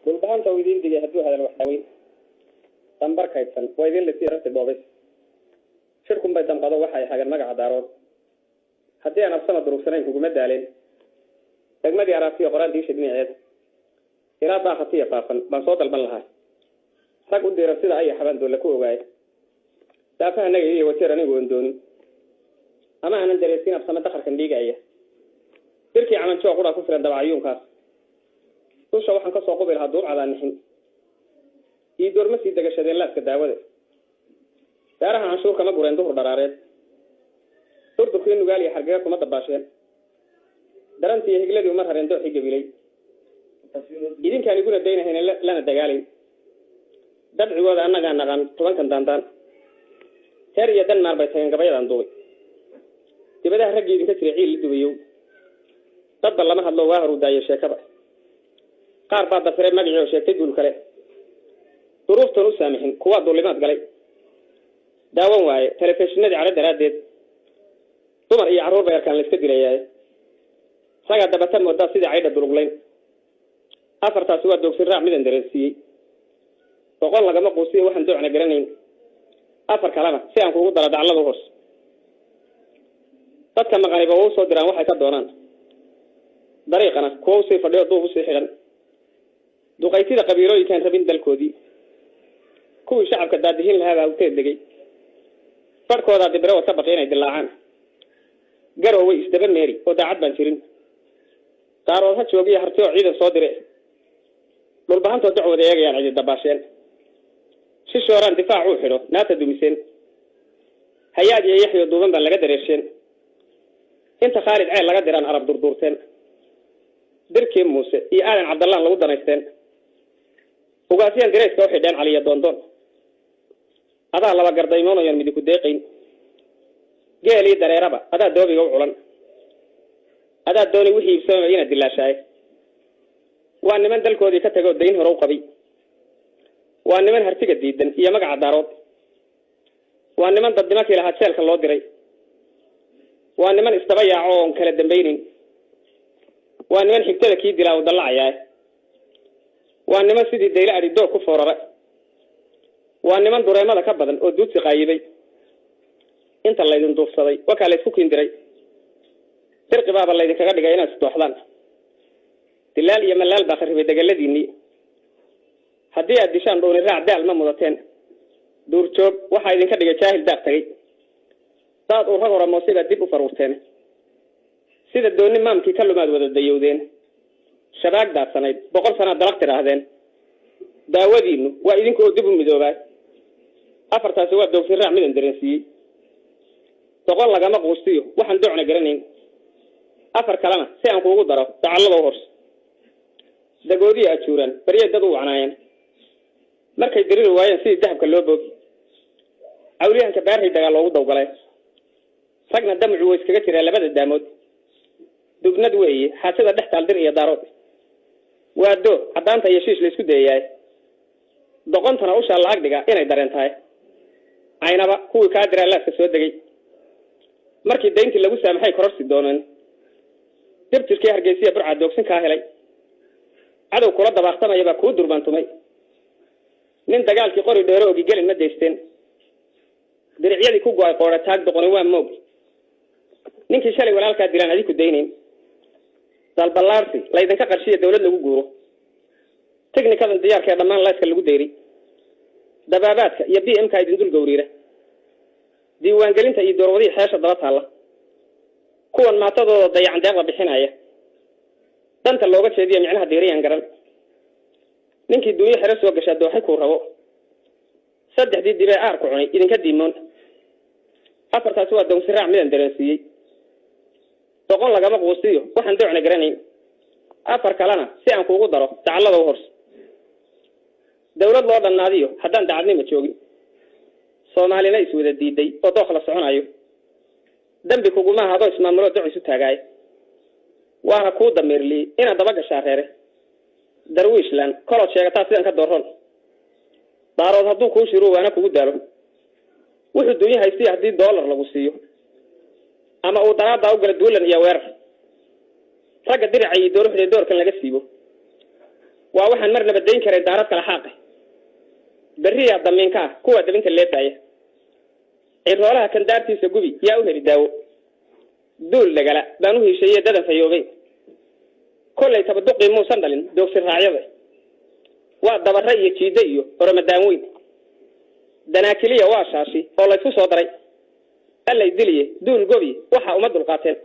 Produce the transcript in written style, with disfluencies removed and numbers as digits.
دول بحان تويدين دي هدوها هذا الوحاوين تنبر كيفن ويدين اللي سيرت بوبس شركم بيتم قضوا وحي حاجة المقع دارون حتى أنا بسنة دروسين كوكو مدى عليه تجمدي عرافية قرآن دي شدني عيد إلا باخطية فافن بنصوت الملها ساق ودي رسيدة أي حبان دول لكوه غاية دافع نجي وسيرني وندوني أما أنا دريسين بسنة دخل كان ديجا إيه تركي عمل شو أقول أكثر عند بعيون كاس توش واحد كسر قبل هالدور على النحين يدور مسي دقة شدين لا كداوده ترى عن شو كم قرن دور درارات ترد كين قال يحرقك وما تباشين درنتي هيجلدي ومر هرندو حق بيلي إذن كان يقول الدين هنا لنا دجالين دبع وهذا أنا كان طبعا كان دانتان ترى يدن مار بيتين قبيل عن دوي تبدأ هرجع إذن كسر عيل لدويو طب الله ما هالله واهر وداي الشيكبة قار بعض الفريق ما بيعيش يكتدوا الكلام ظروف تروس سامحين قوات دولمات قلي داون واي تلفزيون دي على درادد dumar iyo caruur bay arkaan la iska dilayay saga dabatan wada sida ayda durugleen afartaas waa doogsin raac midan dareensiyay boqol lagama qoosiyo waxaan doocna garanayn afar kalena si aan kugu dara daclada hoos dadka maqaniba oo soo diraan waxay ka doonaan dariiqana kuwa si fadhiyo duub si xiran duqaytida qabiilooyinkan rabin dalkoodii kuwii shacabka daadihin lahaa u teedegay farkooda dibro wata baqeenay dilaacaan garowe isdaba meeri oo daacad baan jirin qaarooda ha joogiya hartiyo ciidan soo diray dhulbahantoo dacwada eegayaan cidi dabaasheen si shooraan difaac u xidho naata dumiseen hayaad iyo yaxyo duuban baan laga dareesheen inta khaalid ceel laga diraan arab durduurteen dirkii muuse iyo aadan cabdallaan lagu danaysteen ugaasiyaan direyska u xidheen caliya doondoon adaa laba gardaymoonayaan midiku deeqayn geelii dareeraba adaa doobiga u culan adaa dooni wixii ibsamay inaad dilaashaay waa niman dalkoodii ka tagay oo dayn hore u qabay waa niman hartiga diidan iyo magaca daarood waa niman dadnimankii lahaa jeelka loo diray waa niman istaba yaaco oon kala dambaynin waa niman xigtada kii dilaa u dallacayaa waa niman sidii dayla adhi doog ku foorara waa niman dureemada ka badan oo duudsi qaayibay inta laydin duufsaday wakaa la isku kiindiray dirqi baaba laydinkaga dhigay inaad isdooxdaan dilaal iyo malaal baa kharibay dagaaladiinnii haddii aad dishaan dhooni raac daal ma mudateen duurjoog waxaa idinka dhigay jaahil daaq tagay daad uu rag hore moose baad dib u faruurteen sida doonni maamkii ka lumaad wada dayowdeen shabaag daadsanayd 100 sanaad dalaq tidhaahdeen daawadiinnu waa idinkoo dib u midoobaa afartaasi waa doogsin raac midan dareensiiyey boqol lagama quustiyo waxaan doocna garanayn afar kalena si aan kuugu daro dacallada u hors dagoodii ajuuran bariye dad u wacnaayeen markay diriri waayeen sidii dahabka loo boogi awliyahanka baarhay dagaal loogu dawgalay ragna damcu way iskaga jiraa labada daamood dubnad weeye xaasida dhex taal dir iyo daarood waa doo caddaanta iyo shiish la isku dayayaay doqontana ushaa lacag dhiga inay dareen tahay aynaba kuwii kaa diraa laaska soo degay markii dayntii lagu saamaxay kororsi dooneen dibtirkii hargeysiya burca doogsin kaa helay cadow kula dabaaqtamaya baa kuu durbaantumay nin dagaalkii qori dheero ogi gelin ma daysteen diricyadii ku go'ay qoora taag doqoni waa moog ninkii shalay walaalkaa dilaan adiku daynayn dalballaarsi laydinka qarshiya dawlad lagu guuro teknikadan diyaarkee dhammaan layska lagu dayray dabaabaadka iyo BM-ka idin dul gowriira diiwaangelinta iyo doorwadii xeesha daba taalla kuwan maatadooda dayacan deeqda bixinaya danta looga jeediyo micnaha diiriyaan garan ninkii duuyo xero soo gashaa dooxay kuu rabo saddexdii dibee aar ku cunay idinka diimoon afartaasi waa doogsin raac midan dareensiiyey boqol lagama quustiyo waxaan doocna garanayn afar kalena si aan kuugu daro dacallada u hors dawlad loo dhannaadiyo haddaan dacadnima joogin soomaalina iswada diiday oo dooq la soconayo dambi kuguma ahado ismaamulo doc isu taagaay waana kuu dameerliyey inaad daba gashaa reere darwiishland kolood sheegataa sidan ka dooron daarood hadduu kuu shiro waana kugu daalo wuxuu dunya haystiya haddii dollar lagu siiyo ama uu daraada u gala duulan iyo weerar ragga diraca iyo dooruxda doorkan laga siibo وواحد مرنا بدين كره دارات كلا حاقه برية ضمينكا كوا دبنت اللي فايه الرولها كان دارتي سجوبي يا أهل الداو دول لجلا دانوه شيء ددا فيوبي كل يتبدق مو صندلين دوك الرعيضة وضبط رأي تيديو رمضانوين دناكلية واشاشي والله يفوز صدري ألا يدليه دول جوبي وحى أمد القاتل